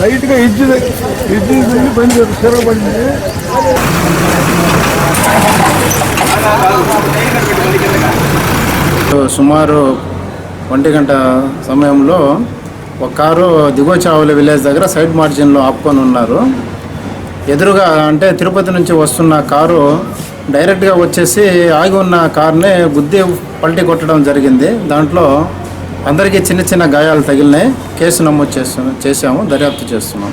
లైట్గా ఇజ్జు బండి చెరువు బండి సుమారు 1 గంట సమయంలో ఒక కారు దిగోచావుల విలేజ్ దగ్గర సైడ్ మార్జిన్లో ఆపుకొని ఉన్నారు. ఎదురుగా అంటే తిరుపతి నుంచి వస్తున్న కారు డైరెక్ట్గా వచ్చేసి ఆగి ఉన్న కార్ని గుద్ది పల్టీ కొట్టడం జరిగింది. దాంట్లో అందరికీ చిన్న చిన్న గాయాలు తగిలినాయి. కేసు నమోదు చేసాము, దర్యాప్తు చేస్తున్నాం.